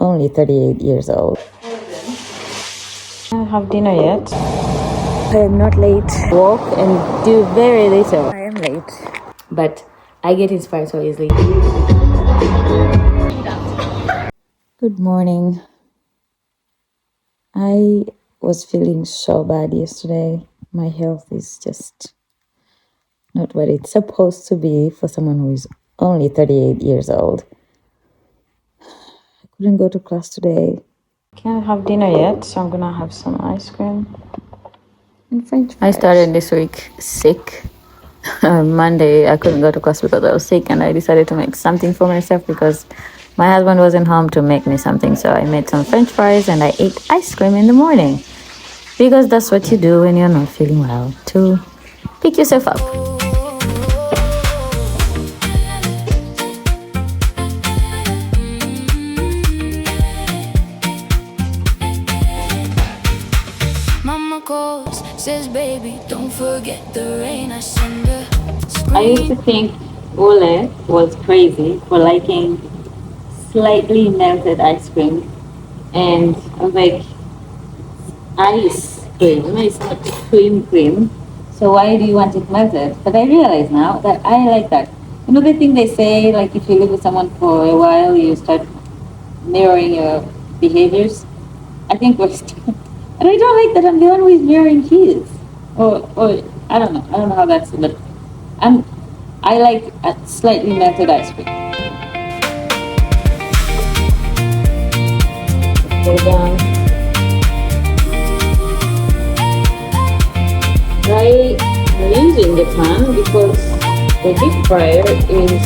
only 38 years old. I don't have dinner yet. I am not late. Walk and do very little. I am late, but I get inspired so easily. Good morning. I was feeling so bad yesterday. My health is just not what it's supposed to be for someone who is only 38 years old. I couldn't go to class today. Can't have dinner yet, so I'm gonna have some ice cream and French fries. I started this week sick. Monday I couldn't go to class because I was sick, and I decided to make something for myself because my husband wasn't home to make me something. So I made some French fries and I ate ice cream in the morning because that's what you do when you're not feeling well, to pick yourself up. Says, baby, don't forget the rain. I send her. I used to think Ole was crazy for liking slightly melted ice cream, and I was like, ice cream, it's not cream. So why do you want it melted? But I realize now that I like that. You know the thing they say, like if you live with someone for a while, you start mirroring your behaviors. I think we're and I don't like that I'm the one who is mirroring his. Or I don't know. I don't know how that's, but I like a slightly melted ice cream. Go down. I'm using the pan because the deep fryer is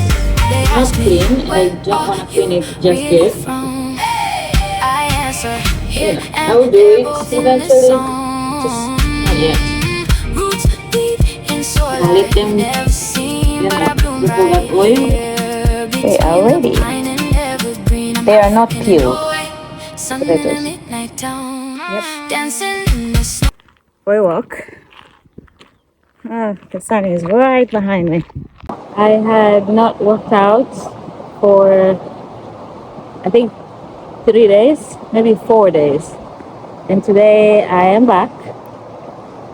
not clean. I don't want to clean it just yet. Yeah, I will do it eventually, just not yet. I'll let them before that oil. They are ready. They are not peeled potatoes. Yep. For a walk. The sun is right behind me. I had not worked out for, I think, 3 days, maybe 4 days. And today I am back.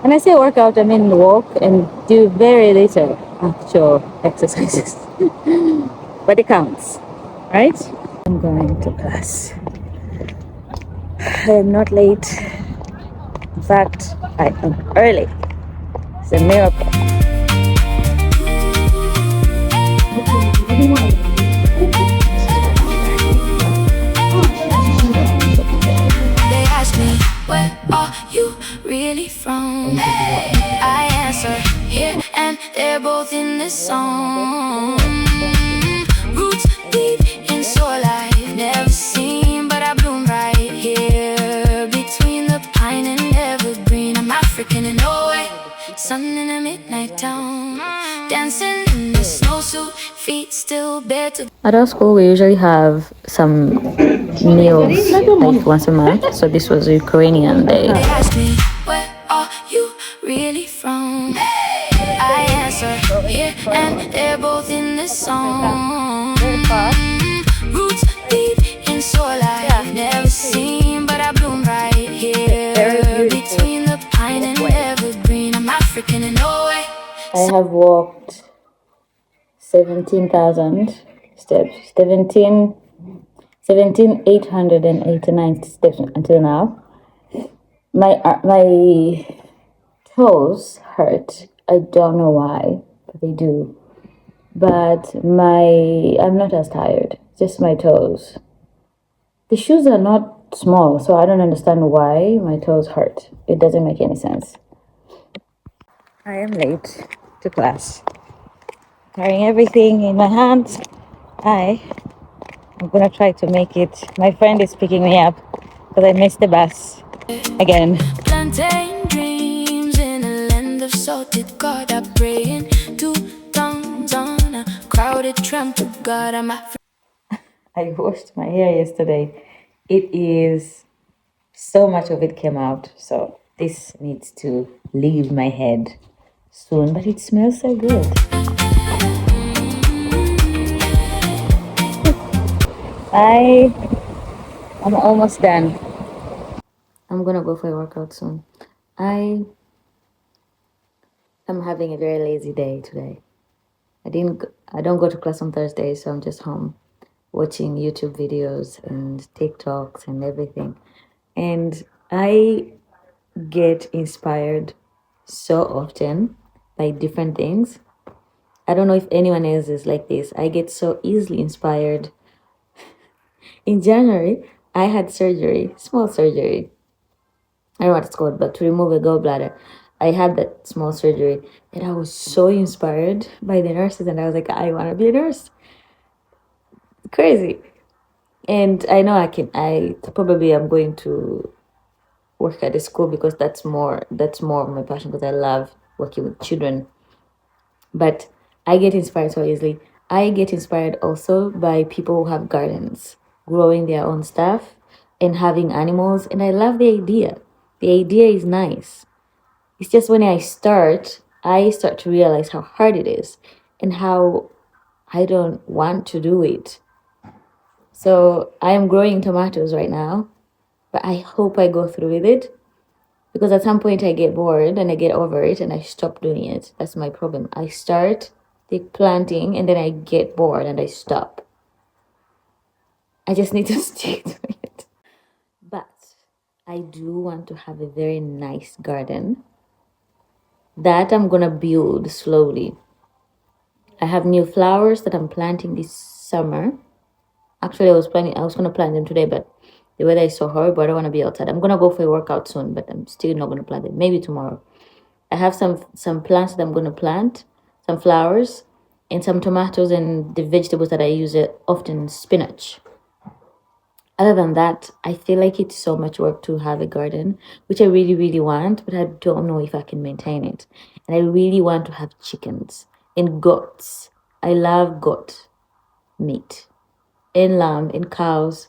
When I say workout, I mean walk and do very little actual exercises. But it counts, right? I'm going to class. I am not late. In fact, I am early. It's a miracle. They ask me, where are you really from? I answer, here, and they're both in this song. Roots deep in soil I've never seen, but I bloom right here between the pine and evergreen. I'm African in Norway, sun in a midnight town, dancing in the snowsuit, feet still bare to. At our school, we usually have some meals like once a month. So this was Ukrainian Day. They ask me, where are you really from? I answer, here, and they're both in this song. Roots deep in soil I've never seen, but I bloom right here between the pine and evergreen. I'm African in Norway. I have walked 17,000 steps, 17,889 steps until now. My toes hurt. I don't know why, but they do. But I'm not as tired, just my toes. The shoes are not small, so I don't understand why my toes hurt. It doesn't make any sense. I am late to class. Carrying everything in my hands. I'm gonna try to make it. My friend is picking me up because I missed the bus again. Plantain dreams in a land of salted God. I pray in 2 tongues on a crowded trample. God, I'm I washed my hair yesterday. It is so much of it came out, so this needs to leave my head soon. But it smells so good. I I'm almost done. I'm gonna go for a workout soon. I am having a very lazy day today. I don't go to class on Thursday, so I'm just home watching YouTube videos and TikToks and everything. And I get inspired so often by different things. I don't know if anyone else is like this. I get so easily inspired. In January, I had surgery, small surgery. I don't know what it's called, but to remove a gallbladder. I had that small surgery and I was so inspired by the nurses and I was like, I want to be a nurse. Crazy. And I know I probably am going to work at a school because that's more of my passion because I love working with children. But I get inspired so easily. I get inspired also by people who have gardens, growing their own stuff and having animals. And I love the idea. The idea is nice. It's just when I start to realize how hard it is and how I don't want to do it. So I am growing tomatoes right now, but I hope I go through with it because at some point I get bored and I get over it and I stop doing it. That's my problem. I start the planting and then I get bored and I stop. I just need to stick to it. But I do want to have a very nice garden that I'm gonna build slowly. I have new flowers that I'm planting this summer. Actually, I was gonna plant them today, but the weather is so horrible. I don't want to be outside. I'm gonna go for a workout soon, but I'm still not gonna plant them. Maybe tomorrow. I have some plants that I'm gonna plant, some flowers, and some tomatoes and the vegetables that I use it often spinach. Other than that, I feel like it's so much work to have a garden, which I really, really want, but I don't know if I can maintain it. And I really want to have chickens and goats. I love goat meat and lamb and cows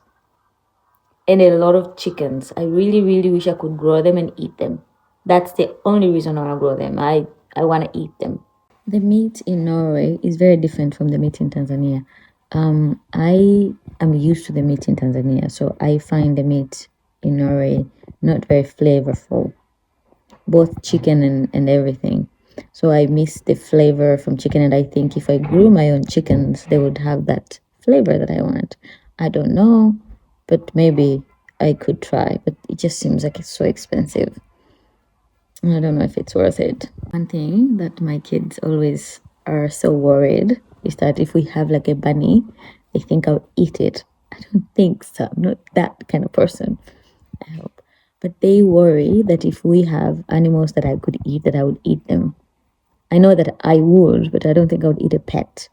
and a lot of chickens. I really, really wish I could grow them and eat them. That's the only reason I want to grow them. I want to eat them. The meat in Norway is very different from the meat in Tanzania. I am used to the meat in Tanzania, so I find the meat in Norway not very flavorful, both chicken and everything. So I miss the flavor from chicken, and I think if I grew my own chickens, they would have that flavor that I want. I don't know, but maybe I could try, but it just seems like it's so expensive. I don't know if it's worth it. One thing that my kids always are so worried is that if we have like a bunny, they think I'll eat it. I don't think so. I'm not that kind of person. I hope. But they worry that if we have animals that I could eat, that I would eat them. I know that I would, but I don't think I would eat a pet.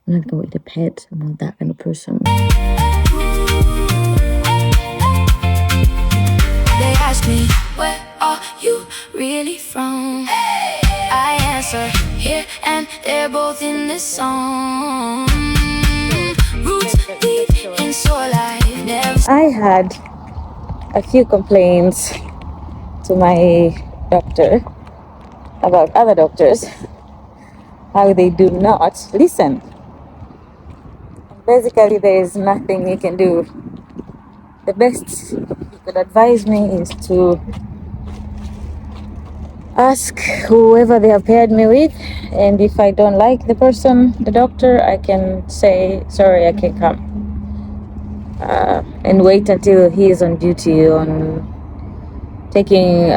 I'm not going to eat a pet. I'm not that kind of person. They ask me, where are you really from? I answer, here and they're both in this song. Roots deep in soul I've never. I had a few complaints to my doctor about other doctors, how they do not listen. Basically, there is nothing you can do. The best you could advise me is to ask whoever they have paired me with, and if I don't like the person, the doctor, I can say, sorry, I can't come. And wait until he is on duty on taking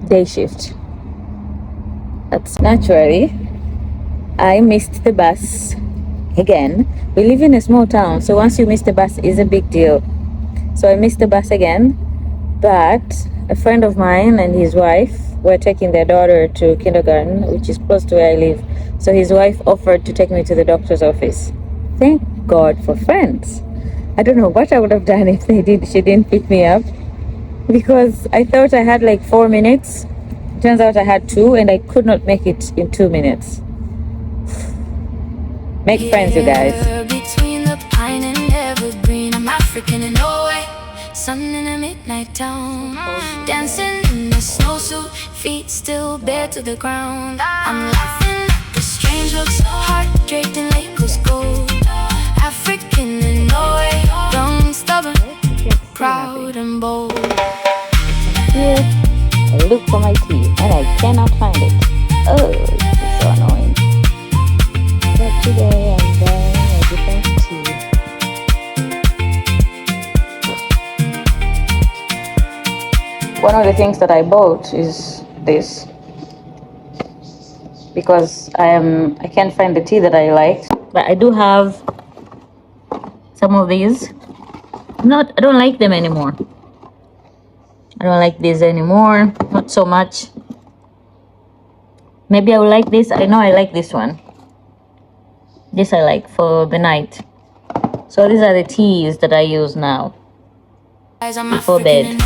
day shift. That's naturally. I missed the bus again. We live in a small town, so once you miss the bus, it's a big deal. So I missed the bus again, but a friend of mine and his wife were taking their daughter to kindergarten, which is close to where I live. So his wife offered to take me to the doctor's office. Thank God for friends. I don't know what I would have done if she didn't pick me up, because I thought I had like 4 minutes. Turns out I had 2, and I could not make it in 2 minutes. Make friends, you guys. Between the pine and evergreen, I'm African in Norway. Sun in a midnight town, dancing in a snowsuit, feet still bare to the ground. I'm laughing at the strange looks, heart draped in Lagos gold. African in Norway, young, stubborn, look for my tea and I cannot find it. Oh, this is so annoying. But today I'm buying a different tea. One of the things that I bought is this, because I can't find the tea that I liked. But I do have some of these. I don't like them anymore. I don't like these anymore. Not so much. Maybe I will like this. I know I like this one. This I like for the night. So these are the teas that I use now before bed.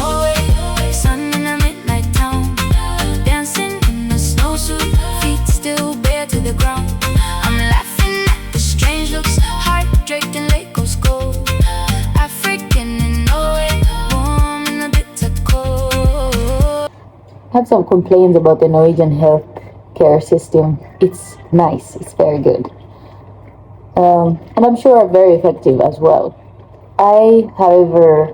I have some complaints about the Norwegian health care system. It's nice. It's very good. And I'm sure very effective as well. I, however,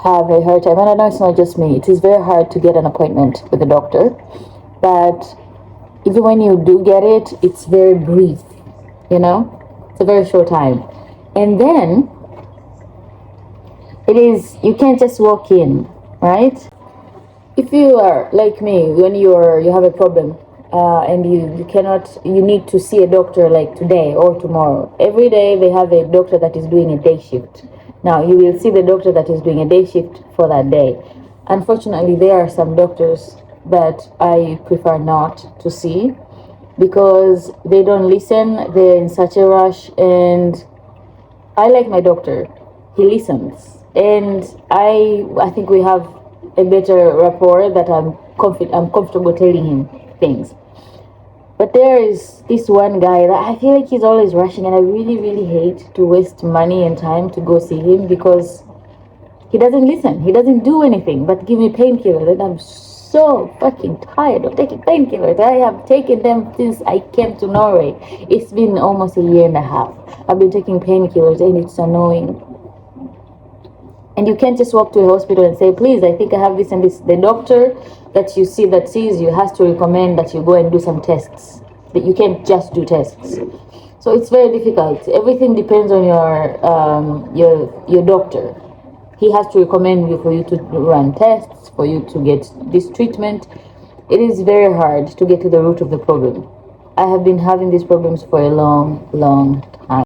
have a hard time, and I know it's not just me, it is very hard to get an appointment with a doctor, but even when you do get it, it's very brief, it's a very short time. And then you can't just walk in, right? If you are like me, when you have a problem, and you need to see a doctor like today or tomorrow. Every day they have a doctor that is doing a day shift. Now you will see the doctor that is doing a day shift for that day. Unfortunately, there are some doctors that I prefer not to see because they don't listen. They're in such a rush, and I like my doctor. He listens, and I think we have a better rapport that I'm comfortable telling him things. But there is this one guy that I feel like he's always rushing, and I really, really hate to waste money and time to go see him because he doesn't listen. He doesn't do anything but give me painkillers, and I'm so fucking tired of taking painkillers. I have taken them since I came to Norway. It's been almost a year and a half. I've been taking painkillers, and it's annoying. And you can't just walk to a hospital and say, please, I think I have this and this. The doctor that sees you has to recommend that you go and do some tests. That you can't just do tests. So it's very difficult. Everything depends on your doctor. He has to recommend you for you to run tests, for you to get this treatment. It is very hard to get to the root of the problem. I have been having these problems for a long, long time.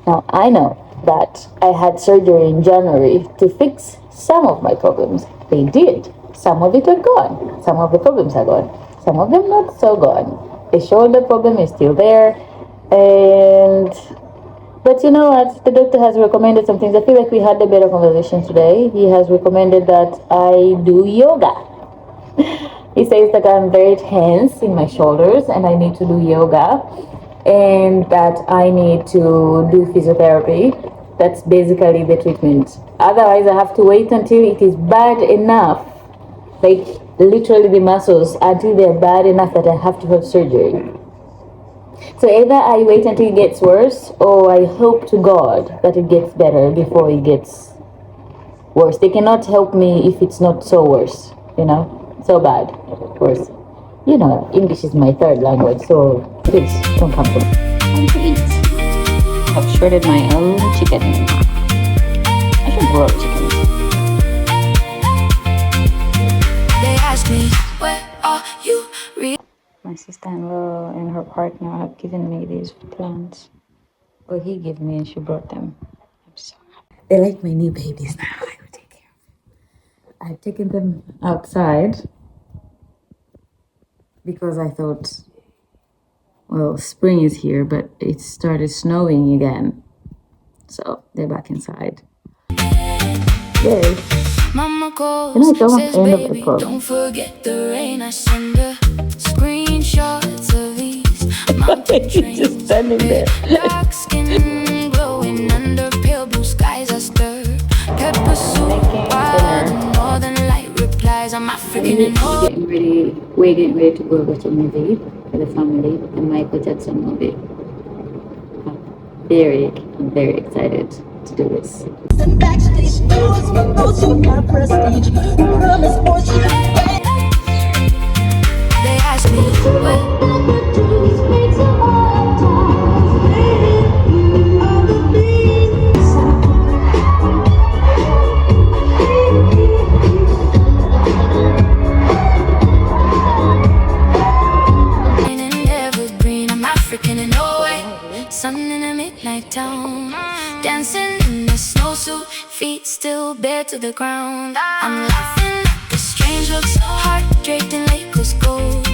Now, I know that I had surgery in January to fix some of my problems. They did. Some of it are gone. Some of the problems are gone. Some of them not so gone. The shoulder problem is still there. But you know what? The doctor has recommended some things. I feel like we had a better conversation today. He has recommended that I do yoga. He says that I'm very tense in my shoulders and I need to do yoga, and that I need to do physiotherapy. That's basically the treatment. Otherwise, I have to wait until it is bad enough, like literally the muscles, until they're bad enough that I have to have surgery. So either I wait until it gets worse, or I hope to God that it gets better before it gets worse. They cannot help me if it's not so worse, so bad, worse. English is my third language, so please don't come to me. Time to eat. I've shredded my own chicken. I should grow chickens. They ask me, where are you? My sister-in-law and her partner have given me these plants. Well, he gave me and she brought them. I'm so happy. They're like my new babies now. I will take care of them. I've taken them outside because I thought, well, spring is here, but it started snowing again. So they're back inside. Yay. Mama calls, it's almost end of April. Don't forget the rain. I send her screenshots of these mountain trains. Just standing there. Dark skin glowing under pale blue skies. I stir pepper soup while the northern light replies. I'm African and we're getting ready to go watch a movie with the family, a Michael Jackson movie. I'm very excited to do this. The backstage doors for those who got prestige. Evergreen, I'm African in Norway. Sun in a midnight town, dancing in a snowsuit, feet still bare to the ground. I'm laughing at the strange looks, heart draped in Lagos gold.